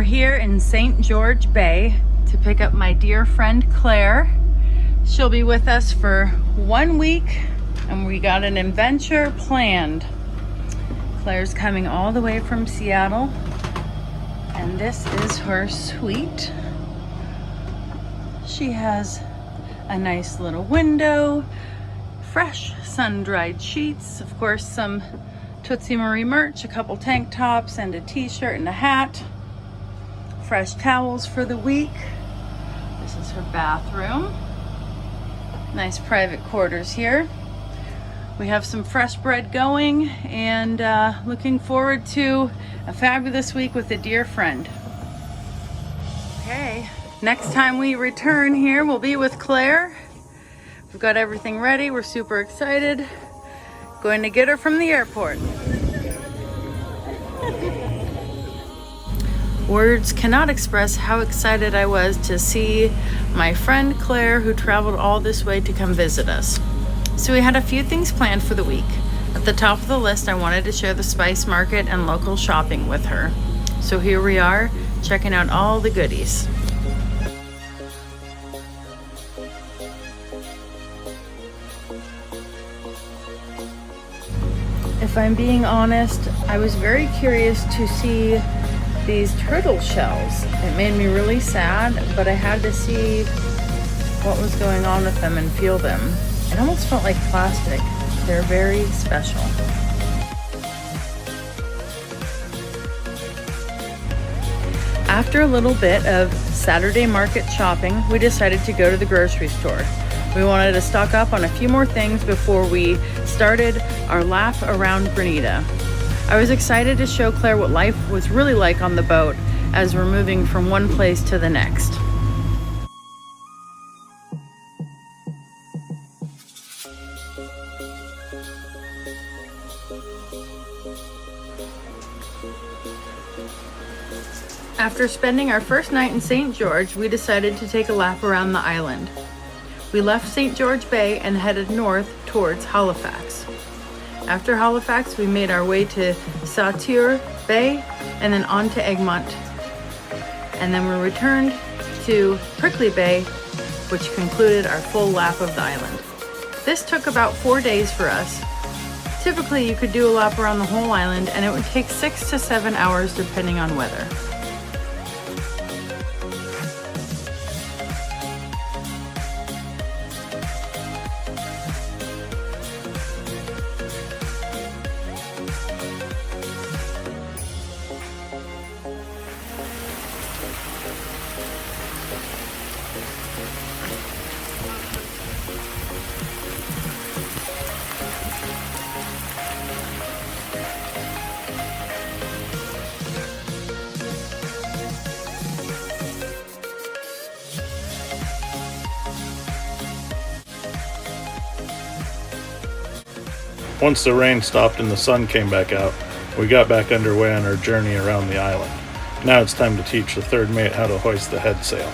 We're here in St. George Bay to pick up my dear friend Claire. She'll be with us for 1 week and we got an adventure planned. Claire's coming all the way from Seattle and this is her suite. She has a nice little window, fresh sun-dried sheets, of course some Tootsie Marie merch, a couple tank tops and a t-shirt and a hat. Fresh towels for the week. This is her bathroom. Nice private quarters here. We have some fresh bread going and looking forward to a fabulous week with a dear friend. Okay, next time we return here, we'll be with Claire. We've got everything ready. We're super excited. Going to get her from the airport. Words cannot express how excited I was to see my friend Claire, who traveled all this way to come visit us. So we had a few things planned for the week. At the top of the list, I wanted to share the spice market and local shopping with her. So here we are, checking out all the goodies. If I'm being honest, I was very curious to see these turtle shells. It made me really sad, but I had to see what was going on with them and feel them. It almost felt like plastic. They're very special. After a little bit of Saturday market shopping, we decided to go to the grocery store. We wanted to stock up on a few more things before we started our lap around Grenada. I was excited to show Claire what life was really like on the boat as we're moving from one place to the next. After spending our first night in St. George, we decided to take a lap around the island. We left St. George Bay and headed north towards Halifax. After Halifax, we made our way to Sauteur Bay and then on to Egmont. And then we returned to Prickly Bay, which concluded our full lap of the island. This took about 4 days for us. Typically, you could do a lap around the whole island and it would take 6 to 7 hours depending on weather. Once the rain stopped and the sun came back out, we got back underway on our journey around the island. Now it's time to teach the third mate how to hoist the head sail.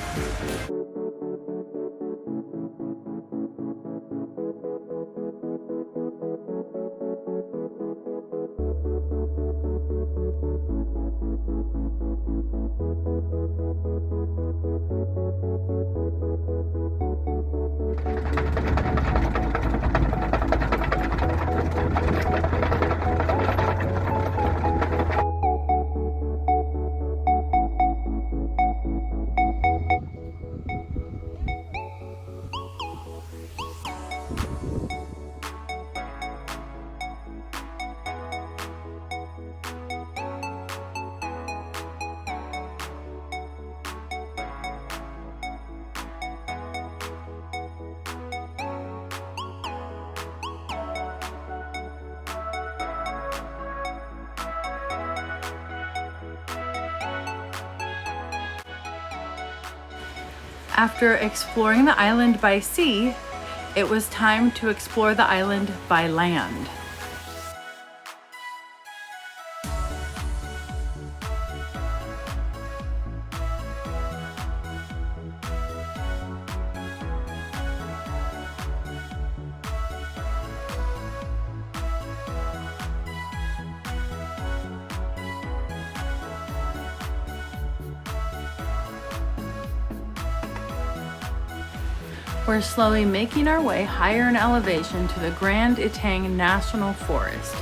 After exploring the island by sea, it was time to explore the island by land. We're slowly making our way higher in elevation to the Grand Etang National Forest.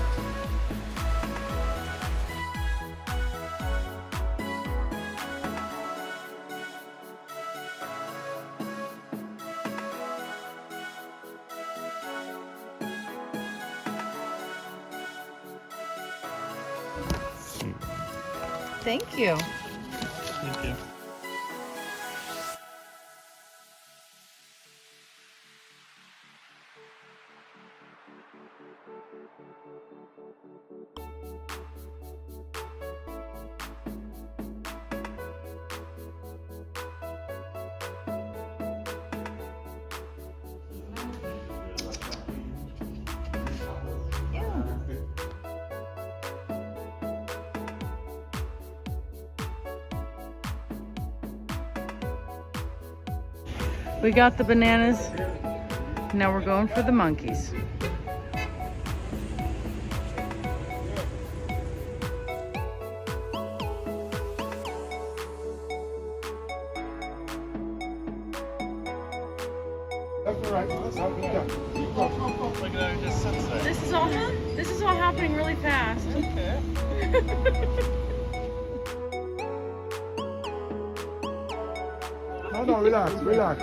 Thank you. Thank you. We got the bananas. Now we're going for the monkeys. Look at how it just sits there. This is all happening really fast. Okay. No, relax. Oh, relax.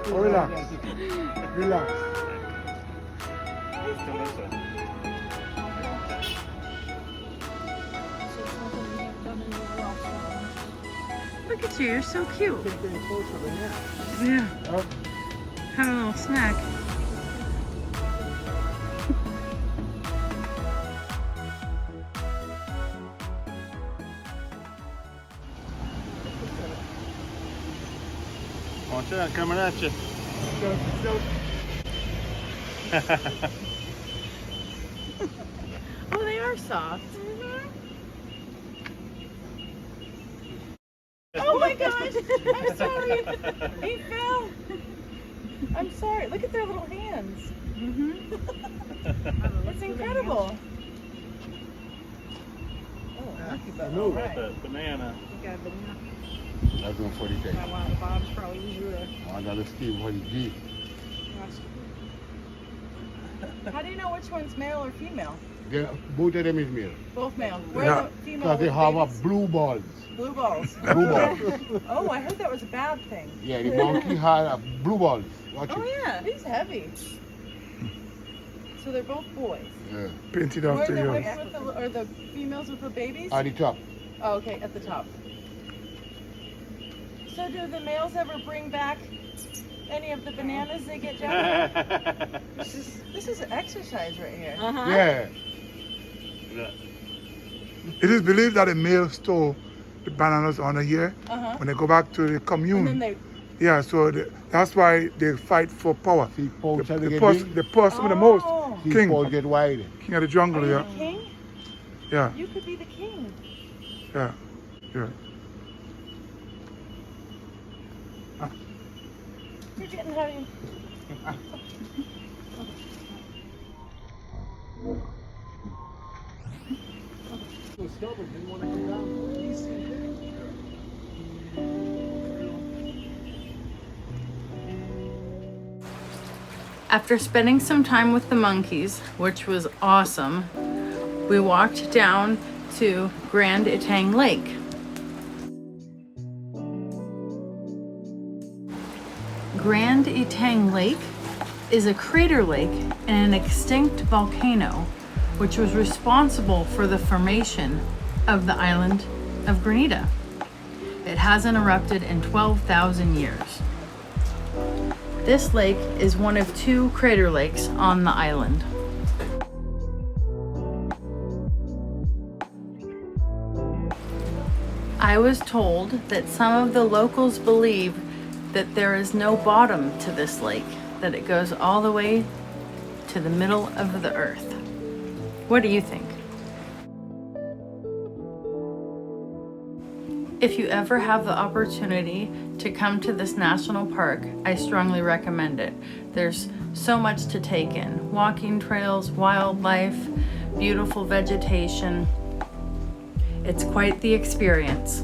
Relax. Come this way. Look at you, you're so cute. Yeah. Have a little snack. Watch out, coming at you. Oh, they are soft. Oh my gosh! I'm sorry. He fell. I'm sorry. Look at their little hands. It's incredible. Look at that banana. That's one for the day. Another Steve for the G. How do you know which one's male or female? Both of them is male. Both male. Where Yeah. are the female? Because they with have babies? blue balls. Blue balls. Blue balls. Oh, I heard that was a bad thing. Yeah, the monkey had blue balls. Watch Oh it. yeah, he's heavy. So they're both boys. Yeah. Painted Where are after the you. ones with the, or the females with the babies? At the top. Oh, okay, at the top. So do the males ever bring back any of the bananas they get down here? This is exercise right here. Yeah. It is believed that the male stole the bananas on a year when they go back to the commune. And then they. Yeah, so that's why they fight for power. See, Paul trying to The get big. person with the most, See, king, Paul get wide. king of the jungle. Are you Yeah, the king? yeah, You could be the king. yeah, yeah. You're getting heavy. After spending some time with the monkeys, which was awesome, we walked down to Grand Etang Lake. Grand Etang Lake is a crater lake and an extinct volcano, which was responsible for the formation of the island of Grenada. It hasn't erupted in 12,000 years. This lake is one of 2 crater lakes on the island. I was told that some of the locals believe that there is no bottom to this lake, that it goes all the way to the middle of the earth. What do you think? If you ever have the opportunity to come to this national park, I strongly recommend it. There's so much to take in. Walking trails, wildlife, beautiful vegetation. It's quite the experience.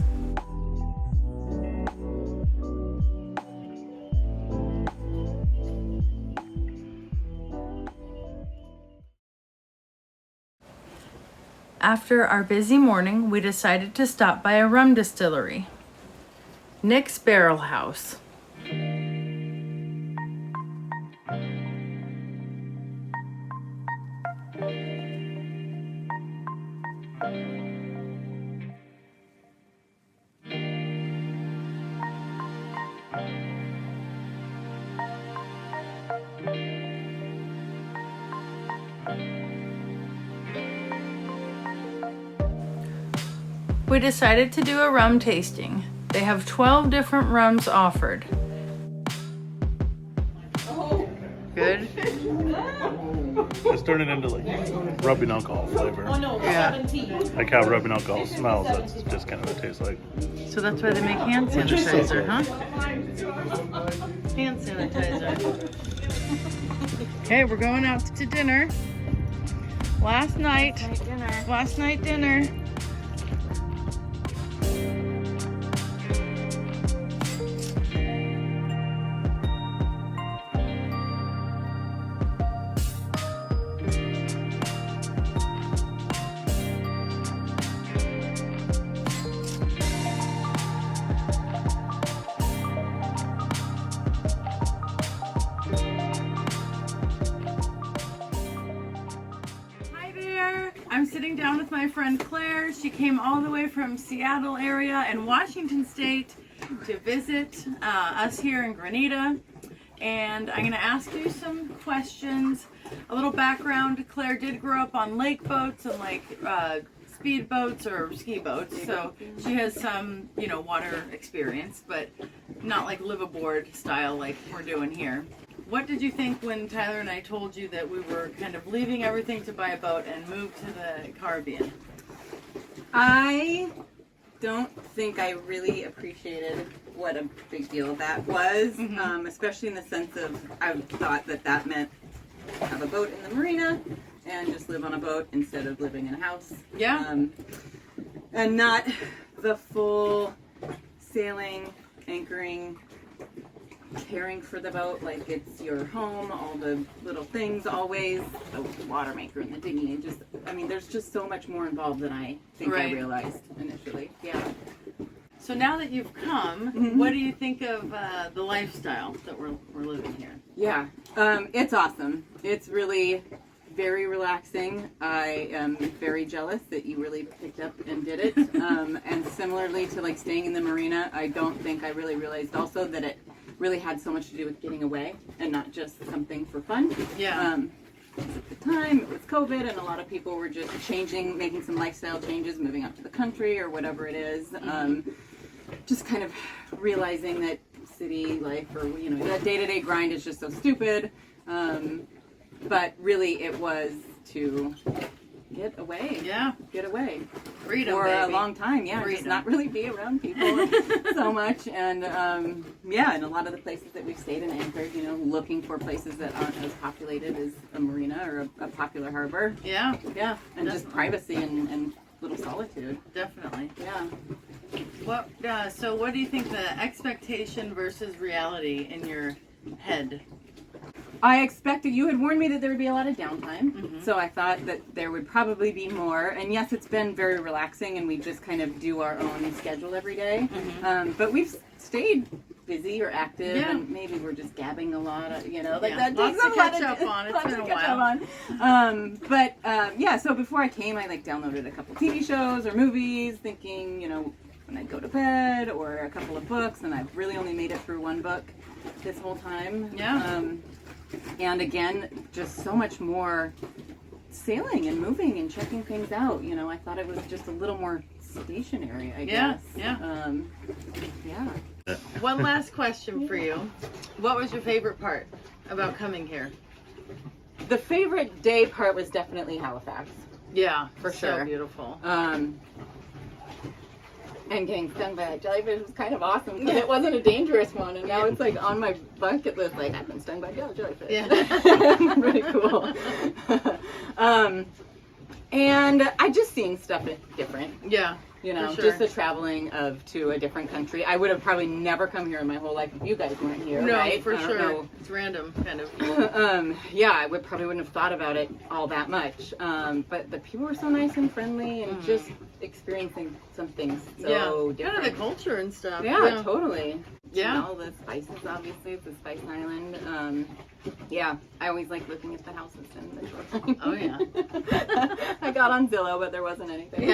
After our busy morning, we decided to stop by a rum distillery, Nick's Barrel House. We decided to do a rum tasting. They have 12 different rums offered. Good? It's turning into like rubbing alcohol flavor. Yeah. Like how rubbing alcohol smells, that's just kind of what it tastes like. So that's why they make hand Which is so sanitizer, good. huh? Hand sanitizer. Okay, we're going out to dinner. Last night dinner. Hi there. I'm sitting down with my friend Claire. She came all the way from Seattle area and Washington State to visit us here in Grenada. And I'm going to ask you some questions. A little background. Claire did grow up on lake boats and like speed boats or ski boats. So she has some, water experience, but not like live aboard style like we're doing here. What did you think when Tyler and I told you that we were kind of leaving everything to buy a boat and move to the Caribbean? I don't think I really appreciated what a big deal that was, especially in the sense of I thought that meant have a boat in the marina and just live on a boat instead of living in a house. Yeah. And not the full sailing, anchoring, caring for the boat like it's your home, all the little things always, the water maker and the dinghy, and there's just so much more involved than I think I realized initially. Yeah. So now that you've come, what do you think of the lifestyle that we're living here? Yeah, it's awesome. It's really very relaxing. I am very jealous that you really picked up and did it. And similarly to like staying in the marina, I don't think I really realized also that it really had so much to do with getting away and not just something for fun. Yeah. At the time, it was COVID, and a lot of people were just making some lifestyle changes, moving out to the country or whatever it is. Just kind of realizing that city life or, that day-to-day grind is just so stupid. But really, it was to get away. Yeah. Get away. Freedom, for baby. a long time, yeah. Freedom. Just not really be around people so much. And and a lot of the places that we've stayed and anchored, looking for places that aren't as populated as a marina or a popular harbor. Yeah. Yeah. And just privacy and little solitude. Definitely. Yeah. So what do you think the expectation versus reality in your head? I expected, you had warned me that there would be a lot of downtime, so I thought that there would probably be more. And yes, it's been very relaxing, and we just kind of do our own schedule every day. But we've stayed busy or active, and maybe we're just gabbing a lot, that Lots takes to a lot catch up on. It's been a while. So before I came, I downloaded a couple TV shows or movies, thinking, when I'd go to bed, or a couple of books, and I've really only made it through one book this whole time. Yeah. And again, just so much more sailing and moving and checking things out. I thought it was just a little more stationary, I guess. Yeah. Yeah. One last question for you. What was your favorite part about coming here? The favorite day part was definitely Halifax. Yeah, For so sure. beautiful. And getting stung by a jellyfish was kind of awesome because it wasn't a dangerous one, and now it's on my bucket list. I've been stung by a jellyfish. Yeah. Pretty cool. And I just seeing stuff different. Yeah. You know, For sure. just the traveling to a different country. I would have probably never come here in my whole life if you guys weren't here, No, right? for I don't sure. know. It's random, kind of. Yeah, I probably wouldn't have thought about it all that much. But the people were so nice and friendly, and just experiencing some things so Kind different. of the culture and stuff. Yeah, totally. Yeah. All the spices, obviously. It's a spice island. Yeah, I always like looking at the houses in the shoreline. Oh, yeah. I got on Zillow, but there wasn't anything.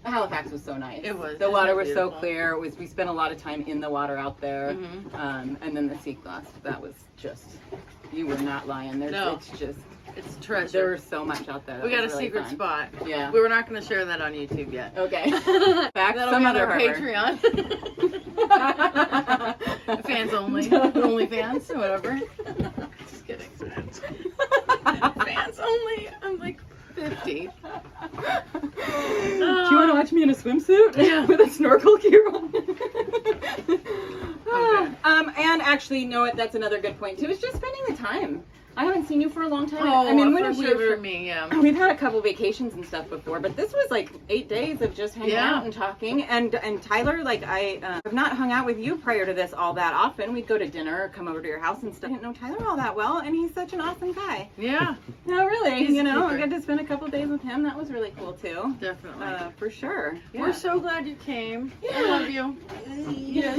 Halifax was so nice. It was. The water was Beautiful. so clear. We spent a lot of time in the water out there. Mm-hmm. And then the sea glass, that was just, you were not lying. No. It's just, It's treasure. there was so much out there. That We got a was really secret fun. spot. Yeah. We were not going to share that on YouTube yet. Okay. Back That'll some be on other our harbor. Patreon. Fans only. Only fans, whatever. Just kidding. Fans only. I'm like 50. Do you want to watch me in a swimsuit? Yeah. With a snorkel gear on? Okay. And actually, you know what? That's another good point too. Is just spending the time. I haven't seen you for a long time. Oh, I mean, when for have we sure ever? for me, yeah. We've had a couple vacations and stuff before, but this was like 8 days of just hanging Yeah. out and talking. And Tyler, like I have not hung out with you prior to this all that often. We'd go to dinner, or come over to your house and stuff. I didn't know Tyler all that well, and he's such an awesome guy. Yeah, No, really, He's you know, super. I got to spend a couple days with him. That was really cool too. definitely. For sure. Yeah. We're so glad you came. I love you. Yes.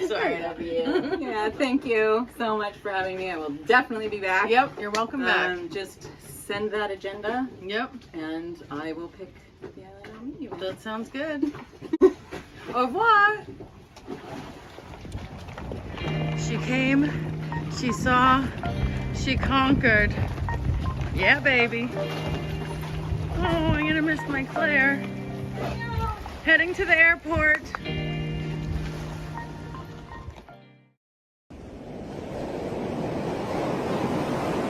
Sorry. I love you. Yeah, thank you so much for having me. I will definitely be back. Yep, you're welcome back. Just send that agenda, Yep, and I will pick the island I'll meet you at. that sounds good. Au revoir. She came, she saw, she conquered. Yeah, baby. Oh, I'm gonna miss my Claire. Heading to the airport.